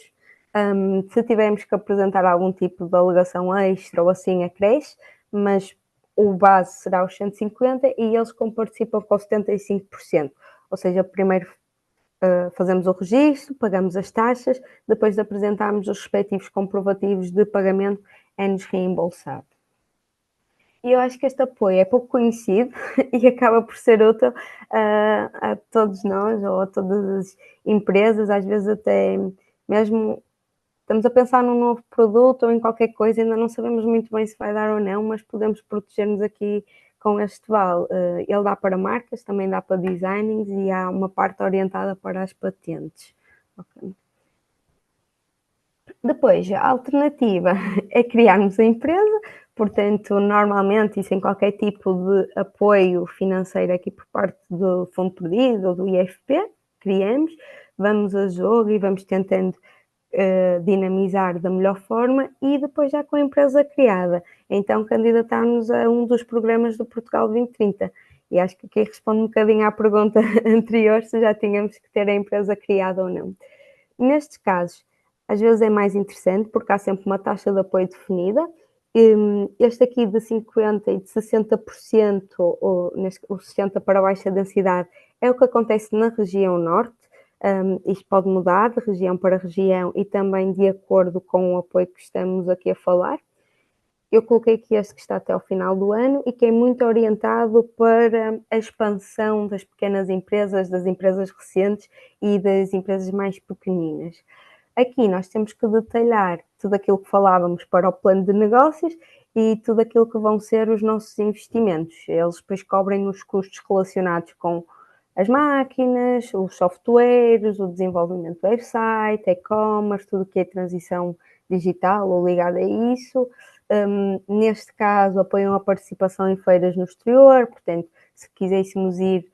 Speaker 1: Se tivermos que apresentar algum tipo de alegação extra ou assim, acresce, mas o base será os 150 e eles comparticipam com 75%. Ou seja, primeiro fazemos o registro, pagamos as taxas, depois de apresentarmos os respectivos comprovativos de pagamento, é-nos reembolsado. E eu acho que este apoio é pouco conhecido e acaba por ser útil a todos nós ou a todas as empresas, às vezes até mesmo estamos a pensar num novo produto ou em qualquer coisa, ainda não sabemos muito bem se vai dar ou não, mas podemos proteger-nos aqui com este vale. Ele dá para marcas, também dá para designings e há uma parte orientada para as patentes. Okay. Depois, a alternativa é criarmos a empresa, portanto, normalmente e sem qualquer tipo de apoio financeiro aqui por parte do Fundo Perdido ou do IFP, criamos, vamos a jogo e vamos tentando dinamizar da melhor forma e depois já com a empresa criada, então candidatarmos a um dos programas do Portugal 2030. E acho que aqui responde um bocadinho à pergunta anterior, se já tínhamos que ter a empresa criada ou não. Nestes casos, às vezes é mais interessante porque há sempre uma taxa de apoio definida. Este aqui de 50% e de 60%, ou 60% para baixa densidade, é o que acontece na região norte. Isto pode mudar de região para região e também de acordo com o apoio que estamos aqui a falar. Eu coloquei aqui este que está até ao final do ano e que é muito orientado para a expansão das pequenas empresas, das empresas recentes e das empresas mais pequeninas. Aqui nós temos que detalhar tudo aquilo que falávamos para o plano de negócios e tudo aquilo que vão ser os nossos investimentos. Eles depois cobrem os custos relacionados com as máquinas, os softwares, o desenvolvimento do website, e-commerce, tudo que é transição digital ou ligado a isso. Neste caso, apoiam a participação em feiras no exterior, portanto, se quiséssemos ir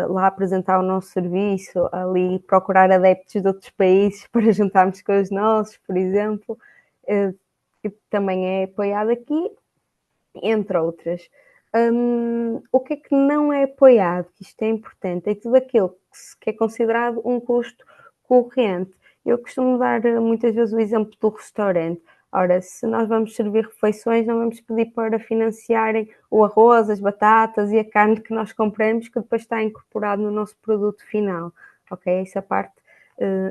Speaker 1: lá apresentar o nosso serviço, ali procurar adeptos de outros países para juntarmos com os nossos, por exemplo, que também é apoiado aqui, entre outras. O que é que não é apoiado? Que isto é importante, é tudo aquilo que é considerado um custo corrente. Eu costumo dar muitas vezes o exemplo do restaurante. Ora, se nós vamos servir refeições, não vamos pedir para financiarem o arroz, as batatas e a carne que nós compramos, que depois está incorporado no nosso produto final. Ok? Essa parte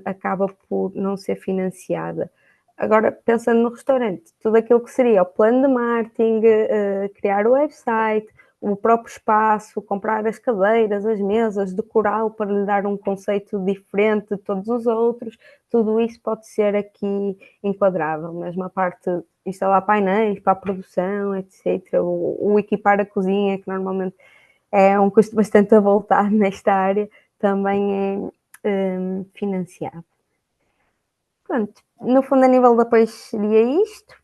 Speaker 1: acaba por não ser financiada. Agora, pensando no restaurante, tudo aquilo que seria o plano de marketing, criar o website, o próprio espaço, comprar as cadeiras, as mesas, decorá-lo para lhe dar um conceito diferente de todos os outros, tudo isso pode ser aqui enquadrável. Mesmo a parte de instalar painéis para a produção, etc. O equipar a cozinha, que normalmente é um custo bastante avultado nesta área, também é financiado. Pronto, no fundo, a nível de apoio seria isto.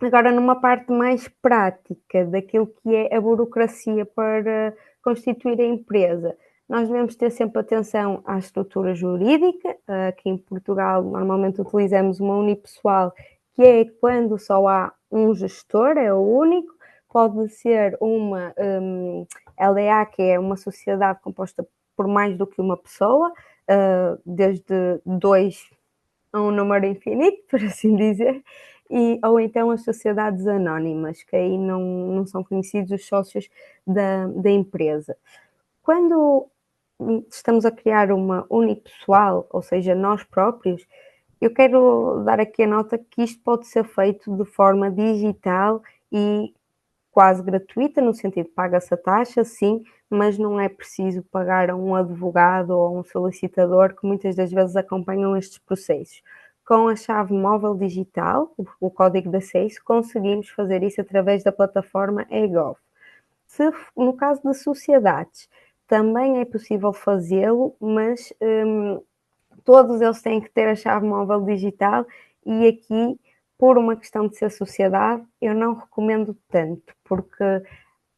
Speaker 1: Agora, numa parte mais prática daquilo que é a burocracia para constituir a empresa, nós devemos ter sempre atenção à estrutura jurídica. Aqui em Portugal, normalmente utilizamos uma unipessoal, que é quando só há um gestor, é o único. Pode ser uma LDA, que é uma sociedade composta por mais do que uma pessoa, desde dois a um número infinito, por assim dizer, ou então as sociedades anónimas, que aí não são conhecidos os sócios da empresa. Quando estamos a criar uma unipessoal, ou seja, nós próprios, eu quero dar aqui a nota que isto pode ser feito de forma digital e quase gratuita, no sentido de paga-se a taxa, sim, mas não é preciso pagar a um advogado ou a um solicitador que muitas das vezes acompanham estes processos. Com a chave móvel digital, o código de acesso, conseguimos fazer isso através da plataforma eGov. Se no caso de sociedades, também é possível fazê-lo, mas todos eles têm que ter a chave móvel digital e aqui, por uma questão de ser sociedade, eu não recomendo tanto, porque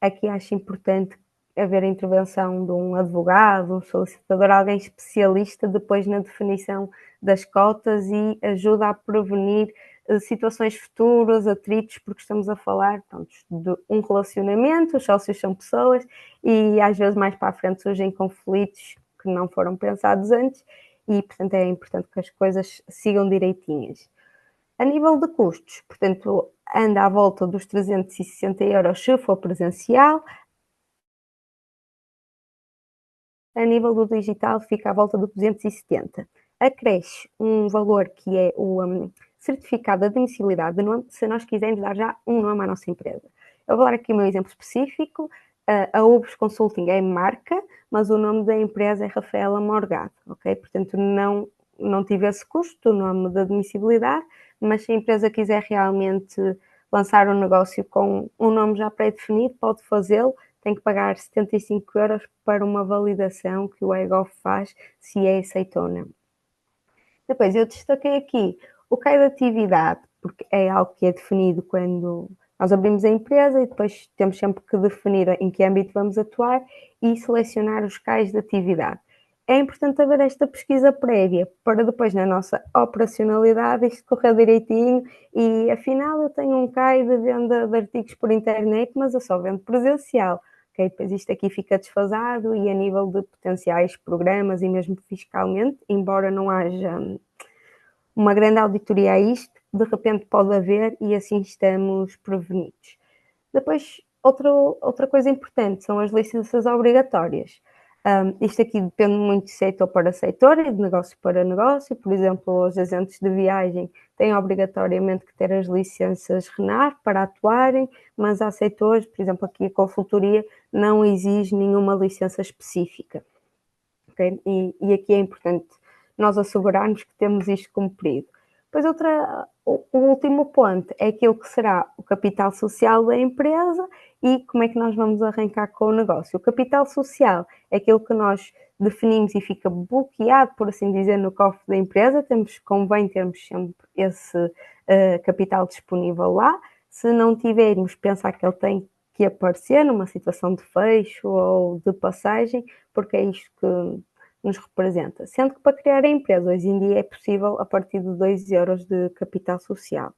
Speaker 1: aqui acho importante haver a intervenção de um advogado, um solicitador, alguém especialista depois na definição das cotas e ajuda a prevenir situações futuras, atritos, porque estamos a falar pronto, de um relacionamento, os sócios são pessoas e às vezes mais para a frente surgem conflitos que não foram pensados antes e, portanto, é importante que as coisas sigam direitinhas. A nível de custos, portanto, anda à volta dos 360 euros se for presencial. A nível do digital fica à volta de 270. Acresce um valor que é o certificado de admissibilidade de nome, se nós quisermos dar já um nome à nossa empresa. Eu vou dar aqui o meu exemplo específico. A UBS Consulting é marca, mas o nome da empresa é Rafaela Morgado, ok? Portanto, não tive esse custo, o nome da admissibilidade, mas se a empresa quiser realmente lançar um negócio com um nome já pré-definido, pode fazê-lo, tem que pagar 75 euros para uma validação que o EGOV faz se é aceito ou não. Depois, eu destaquei aqui o CAI de atividade, porque é algo que é definido quando nós abrimos a empresa e depois temos sempre que definir em que âmbito vamos atuar e selecionar os CAIs de atividade. É importante haver esta pesquisa prévia para depois, na nossa operacionalidade, isto correr direitinho e, afinal, eu tenho um CAI de venda de artigos por internet, mas eu só vendo presencial. Okay? Depois isto aqui fica desfasado e a nível de potenciais programas e mesmo fiscalmente, embora não haja uma grande auditoria a isto, de repente pode haver e assim estamos prevenidos. Depois, outra coisa importante são as licenças obrigatórias. Isto aqui depende muito de setor para setor e de negócio para negócio. Por exemplo, os agentes de viagem têm obrigatoriamente que ter as licenças RENAR para atuarem, mas há setores, por exemplo, aqui a consultoria, não exige nenhuma licença específica. Okay? E aqui é importante nós assegurarmos que temos isto cumprido. Depois o último ponto é aquilo que será o capital social da empresa e como é que nós vamos arrancar com o negócio. O capital social é aquilo que nós definimos e fica bloqueado, por assim dizer, no cofre da empresa. Convém termos sempre esse capital disponível lá. Se não tivermos, pensar que ele tem que aparecer numa situação de fecho ou de passagem, porque é isto que nos representa. Sendo que para criar a empresa hoje em dia é possível a partir de 2 euros de capital social.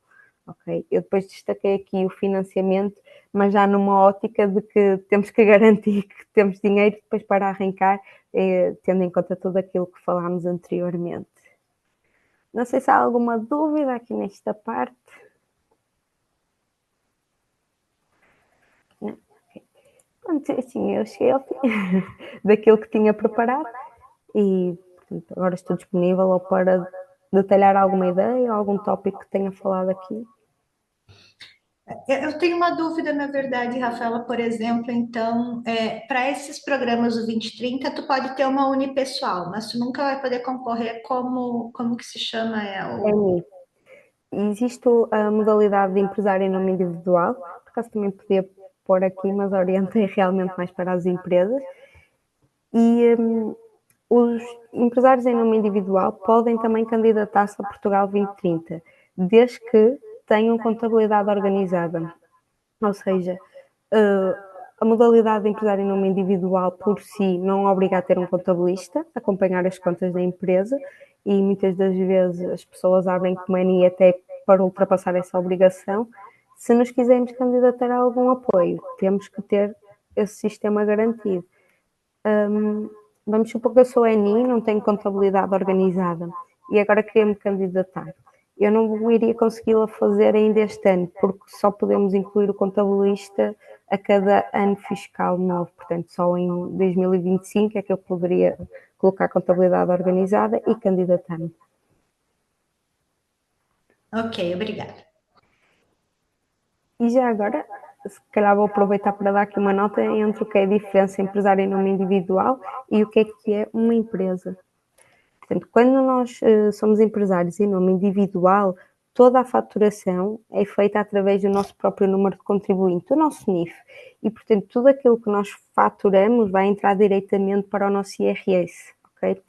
Speaker 1: ok? Eu depois destaquei aqui o financiamento, mas já numa ótica de que temos que garantir que temos dinheiro depois para arrancar, tendo em conta tudo aquilo que falámos anteriormente. Não sei se há alguma dúvida aqui nesta parte. Não? Ok. Pronto, assim, eu cheguei ao fim daquilo que tinha preparado e, portanto, agora estou disponível ou para detalhar alguma ideia, algum tópico que tenha falado aqui.
Speaker 3: Eu tenho uma dúvida, na verdade, Rafaela, por exemplo, então, para esses programas do 2030, tu pode ter uma unipessoal, mas tu nunca vai poder concorrer como que se chama,
Speaker 1: É, existe a modalidade de empresário em nome individual, por acaso também podia pôr aqui, mas orientei realmente mais para as empresas. E os empresários em nome individual podem também candidatar-se a Portugal 2030, desde que tenham contabilidade organizada. Ou seja, a modalidade de empresário em nome individual por si não obriga a ter um contabilista, a acompanhar as contas da empresa, e muitas das vezes as pessoas abrem companhia até para ultrapassar essa obrigação. Se nos quisermos candidatar a algum apoio, temos que ter esse sistema garantido. Vamos supor que eu sou ENI, não tenho contabilidade organizada e agora queria me candidatar. Eu não iria consegui-la fazer ainda este ano, porque só podemos incluir o contabilista a cada ano fiscal novo. Portanto, só em 2025 é que eu poderia colocar a contabilidade organizada e candidatar-me.
Speaker 3: Ok, obrigada.
Speaker 1: E já agora, se calhar vou aproveitar para dar aqui uma nota entre o que é a diferença empresário em nome individual e o que é uma empresa. Portanto, quando nós somos empresários em nome individual, toda a faturação é feita através do nosso próprio número de contribuinte, o nosso NIF. E, portanto, tudo aquilo que nós faturamos vai entrar diretamente para o nosso IRS. Okay?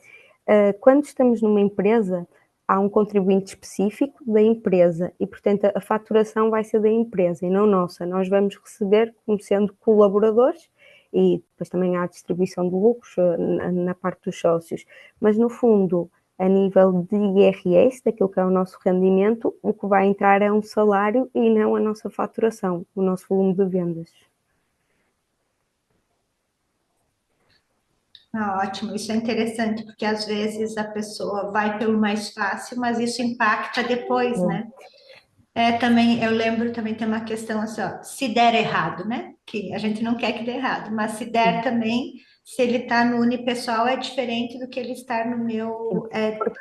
Speaker 1: Quando estamos numa empresa, há um contribuinte específico da empresa e, portanto, a faturação vai ser da empresa e não nossa. Nós vamos receber como sendo colaboradores e depois também há a distribuição de lucros na parte dos sócios. Mas, no fundo, a nível de IRS, daquilo que é o nosso rendimento, o que vai entrar é um salário e não a nossa faturação, o nosso volume de vendas.
Speaker 3: Ótimo, isso é interessante, porque às vezes a pessoa vai pelo mais fácil, mas isso impacta depois, né? Também, eu lembro também tem uma questão assim, ó, se der errado, né? Que a gente não quer que dê errado, mas se der também, se ele está no unipessoal, é diferente do que ele estar no meu.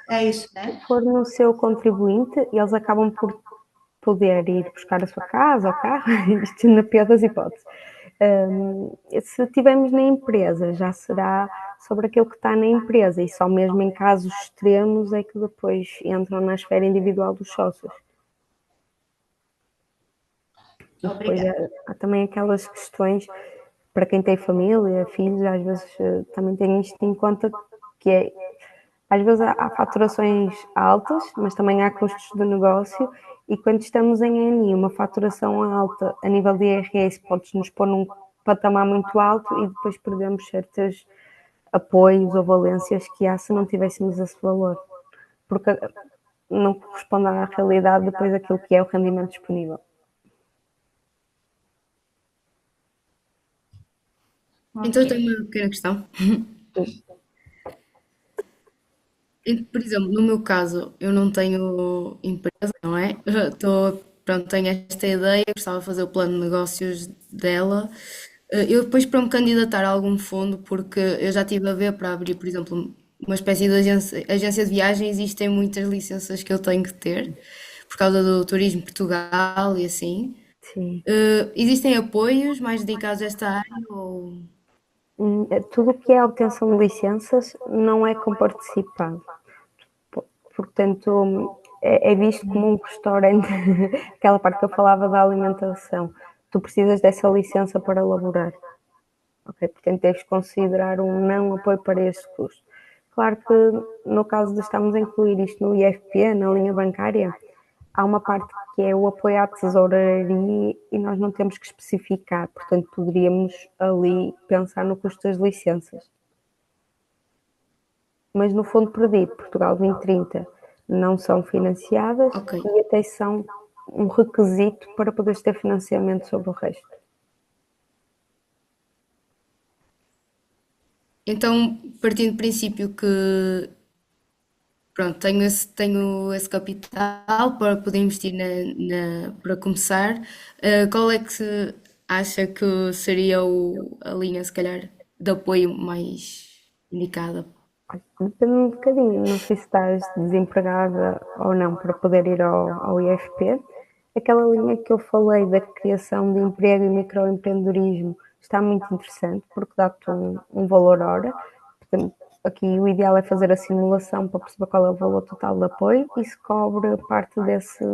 Speaker 3: É isso, né?
Speaker 1: Se for no seu contribuinte, eles acabam por poder ir buscar a sua casa, o carro, isto na pior das hipóteses. Se estivermos na empresa, já será sobre aquilo que está na empresa e só mesmo em casos extremos é que depois entram na esfera individual dos sócios. Depois há também aquelas questões para quem tem família, filhos, às vezes também tem isto em conta, que é, às vezes há faturações altas, mas também há custos de negócio, e quando estamos em ENI, uma faturação alta a nível de IRS pode-nos pôr num patamar muito alto e depois perdemos certos apoios ou valências que há se não tivéssemos esse valor, porque não corresponde à realidade depois daquilo que é o rendimento disponível.
Speaker 2: Então eu tenho uma pequena questão. Por exemplo, no meu caso, eu não tenho empresa, não é? Pronto, tenho esta ideia, gostava de fazer o plano de negócios dela. Eu depois para me candidatar a algum fundo, porque eu já estive a ver para abrir, por exemplo, uma espécie de agência de viagem, existem muitas licenças que eu tenho que ter, por causa do Turismo Portugal e assim.
Speaker 1: Sim.
Speaker 2: Existem apoios mais dedicados a esta área? Ou...
Speaker 1: Tudo o que é a obtenção de licenças não é comparticipado. Portanto, é visto como um restaurante, aquela parte que eu falava da alimentação. Tu precisas dessa licença para elaborar. Ok? Portanto, deves considerar um não apoio para esse custo. Claro que no caso de estarmos a incluir isto no IFP, na linha bancária, há uma parte que é o apoio à tesouraria e nós não temos que especificar, portanto poderíamos ali pensar no custo das licenças. Mas no fundo perdi, Portugal 2030 não são financiadas
Speaker 2: Ok.
Speaker 1: e até são um requisito para poderes ter financiamento sobre o resto.
Speaker 2: Então, partindo do princípio que, pronto, tenho esse capital para poder investir para começar, qual é que acha que seria a linha, se calhar, de apoio mais indicada?
Speaker 1: Depende um bocadinho, não sei se estás desempregada ou não para poder ir ao IFP. Aquela linha que eu falei da criação de emprego e microempreendedorismo está muito interessante porque dá-te um valor hora. Portanto, aqui o ideal é fazer a simulação para perceber qual é o valor total de apoio e se cobre parte desse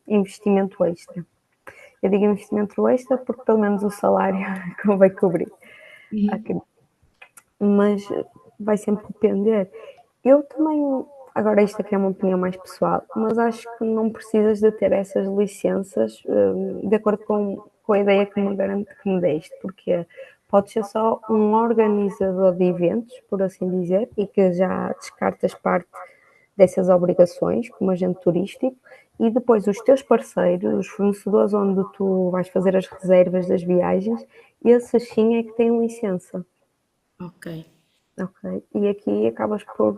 Speaker 1: investimento extra. Eu digo investimento extra porque pelo menos o salário convém cobrir. Aqui. Mas vai sempre depender. Eu também, agora isto aqui é uma opinião mais pessoal, mas acho que não precisas de ter essas licenças de acordo com a ideia que me deste, porque pode ser só um organizador de eventos, por assim dizer, e que já descartas parte dessas obrigações como agente turístico, e depois os teus parceiros, os fornecedores onde tu vais fazer as reservas das viagens, esses sim é que têm licença.
Speaker 2: Ok.
Speaker 1: Ok, e aqui acabas por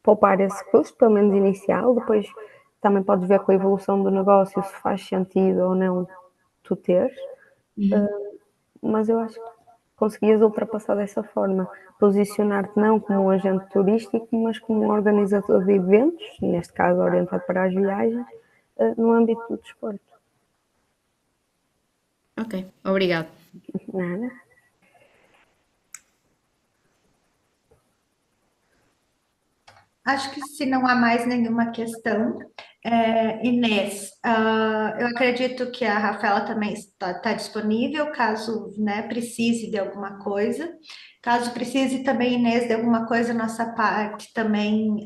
Speaker 1: poupar esse custo, pelo menos inicial, depois também podes ver com a evolução do negócio se faz sentido ou não tu teres, mas eu acho que conseguias ultrapassar dessa forma, posicionar-te não como um agente turístico, mas como um organizador de eventos, neste caso orientado para as viagens, no âmbito do desporto.
Speaker 2: Ok, obrigado.
Speaker 1: Nada.
Speaker 3: Acho que se não há mais nenhuma questão, Inês, eu acredito que a Rafaela também está disponível, caso, né, precise de alguma coisa. Caso precise também, Inês, de alguma coisa, nossa parte também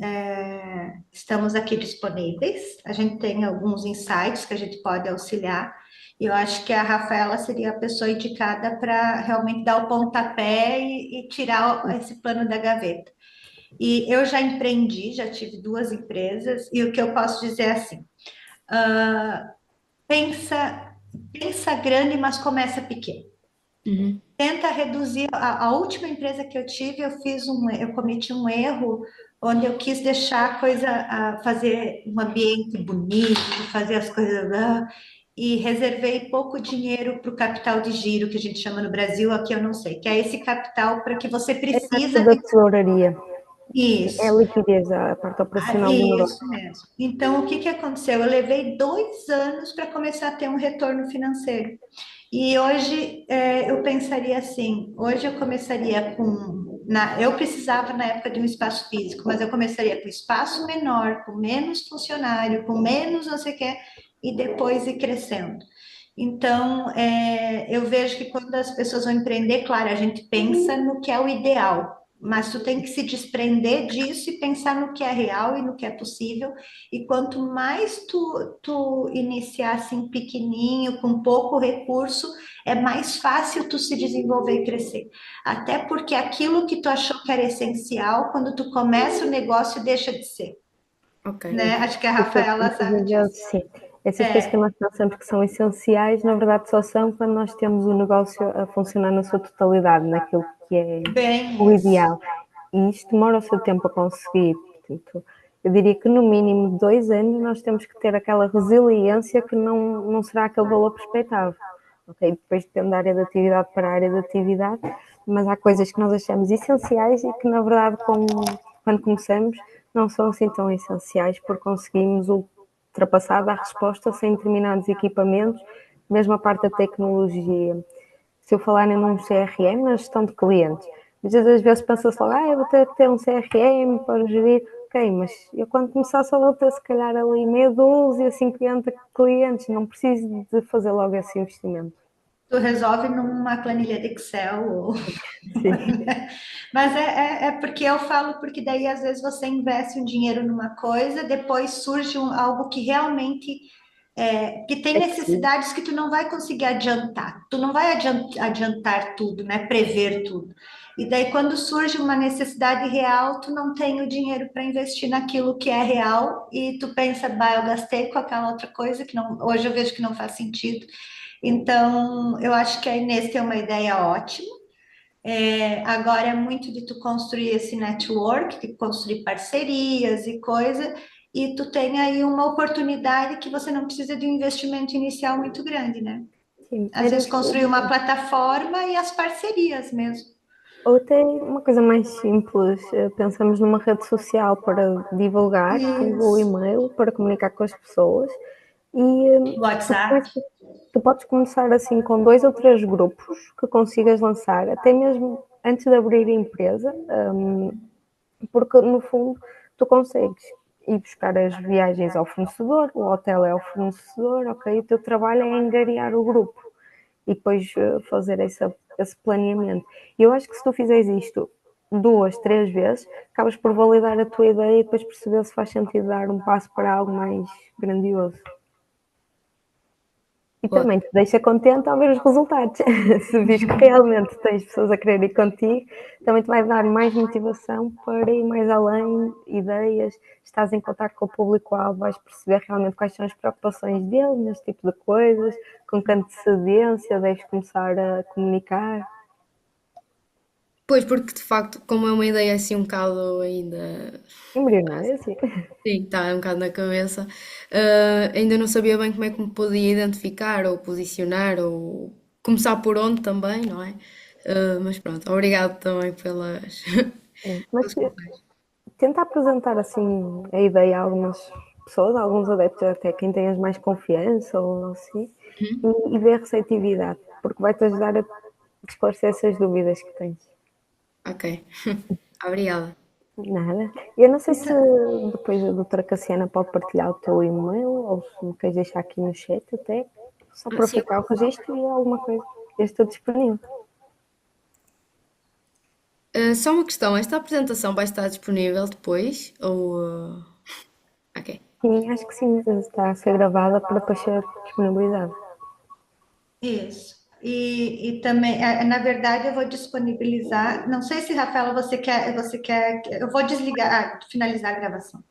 Speaker 3: estamos aqui disponíveis. A gente tem alguns insights que a gente pode auxiliar. E eu acho que a Rafaela seria a pessoa indicada para realmente dar o pontapé e tirar esse plano da gaveta. E eu já empreendi, já tive 2 empresas, e o que eu posso dizer é assim: pensa grande, mas começa pequeno. Tenta reduzir. A última empresa que eu tive, eu cometi um erro onde eu quis deixar a coisa, fazer um ambiente bonito, fazer as coisas e reservei pouco dinheiro para o capital de giro, que a gente chama no Brasil, aqui eu não sei, que é esse capital para que você
Speaker 1: É parte
Speaker 3: precisa
Speaker 1: da
Speaker 3: de.
Speaker 1: tesouraria, é a
Speaker 3: Isso.
Speaker 1: liquidez, a parte operacional do negócio.
Speaker 3: Isso mesmo. Então, o que que aconteceu? Eu levei 2 anos para começar a ter um retorno financeiro. E hoje eu pensaria assim: hoje eu começaria eu precisava na época de um espaço físico, mas eu começaria com espaço menor, com menos funcionário, com menos não sei o quê, e depois ir crescendo. Então, eu vejo que quando as pessoas vão empreender, claro, a gente pensa no que é o ideal, mas tu tem que se desprender disso e pensar no que é real e no que é possível. E quanto mais tu iniciar assim pequenininho, com pouco recurso, é mais fácil tu se desenvolver e crescer. Até porque aquilo que tu achou que era essencial, quando tu começa o negócio, deixa de ser.
Speaker 2: Ok.
Speaker 3: Né? Acho que a
Speaker 1: Porque
Speaker 3: Rafaela sabe
Speaker 1: muitas vezes,
Speaker 3: disso.
Speaker 1: sim, essas coisas que nós pensamos que são essenciais, na verdade só são quando nós temos o negócio a funcionar na sua totalidade, naquilo que é o
Speaker 3: Bem isso.
Speaker 1: ideal. E isto demora o seu tempo a conseguir. Portanto, eu diria que no mínimo 2 anos nós temos que ter aquela resiliência que não será aquele valor perspectável. Ok, depois depende da área de atividade para a área de atividade, mas há coisas que nós achamos essenciais e que na verdade quando começamos não são assim tão essenciais porque conseguimos ultrapassar, dar resposta sem determinados equipamentos, mesmo a parte da tecnologia. Se eu falar num CRM, na gestão de clientes, muitas das vezes pensa-se logo, eu vou ter que ter um CRM para gerir. Ok, mas eu quando começar só vou ter se calhar ali meia dúzia, 50 clientes, não preciso de fazer logo esse investimento.
Speaker 3: Tu resolve numa planilha de Excel.
Speaker 1: Sim.
Speaker 3: Mas é porque eu falo, porque daí às vezes você investe um dinheiro numa coisa, depois surge algo que realmente Que tem
Speaker 1: É possível.
Speaker 3: necessidades que tu não vai conseguir adiantar. Tu não vai adiantar tudo, né? Prever tudo. E daí, quando surge uma necessidade real, tu não tem o dinheiro para investir naquilo que é real e tu pensa, bah, eu gastei com aquela outra coisa que não, hoje eu vejo que não faz sentido. Então, eu acho que a Inês tem uma ideia ótima. Agora é muito de tu construir esse network, de construir parcerias e coisa, e tu tem aí uma oportunidade que você não precisa de um investimento inicial muito grande, né?
Speaker 1: Sim,
Speaker 3: Às
Speaker 1: era
Speaker 3: vezes
Speaker 1: isso que eu
Speaker 3: construir
Speaker 1: ia
Speaker 3: uma
Speaker 1: dizer.
Speaker 3: plataforma e as parcerias mesmo.
Speaker 1: Ou até uma coisa mais simples, pensamos numa rede social para divulgar, tens o
Speaker 3: Isso.
Speaker 1: e-mail para comunicar com as pessoas e tu,
Speaker 3: WhatsApp.
Speaker 1: começas- tu podes começar assim com 2 ou 3 grupos que consigas lançar, até mesmo antes de abrir a empresa, porque no fundo tu consegues ir buscar as viagens ao fornecedor, o hotel é o fornecedor, ok? O teu trabalho é angariar o grupo e depois fazer esse planeamento. E eu acho que se tu fizeres isto 2, 3 vezes, acabas por validar a tua ideia e depois perceber se faz sentido dar um passo para algo mais grandioso. E
Speaker 2: Boa.
Speaker 1: também te deixa contente ao ver os resultados. Se vis que realmente tens pessoas a querer ir contigo, também te vai dar mais motivação para ir mais além, ideias, estás em contato com o público-alvo, vais perceber realmente quais são as preocupações dele neste tipo de coisas, com que antecedência deves começar a comunicar.
Speaker 2: Pois, porque de facto, como é uma ideia assim um bocado ainda.
Speaker 1: Embrionária, sim.
Speaker 2: Sim, está um bocado na cabeça. Ainda não sabia bem como é que me podia identificar ou posicionar ou começar por onde também, não é? Mas pronto, obrigado também pelas,
Speaker 1: Mas
Speaker 2: pelos conselhos.
Speaker 1: tenta apresentar assim a ideia a algumas pessoas, a alguns adeptos, até quem tenhas mais confiança ou assim, e ver a receptividade, porque vai-te ajudar a esclarecer essas dúvidas que tens.
Speaker 2: Ok, obrigada.
Speaker 1: Nada. Eu não sei se
Speaker 3: Então,
Speaker 1: depois a doutora Cassiana pode partilhar o teu e-mail ou se me queres deixar aqui no chat até, só para
Speaker 2: Sim.
Speaker 1: ficar o registro e alguma coisa. Eu estou disponível.
Speaker 2: Só uma questão, esta apresentação vai estar disponível depois? Ou. Ok.
Speaker 1: Sim, acho que sim, está a ser gravada para depois ser disponibilizada.
Speaker 3: isso. E também, na verdade, eu vou disponibilizar. Não sei se, Rafaela, você quer. Eu vou desligar, finalizar a gravação.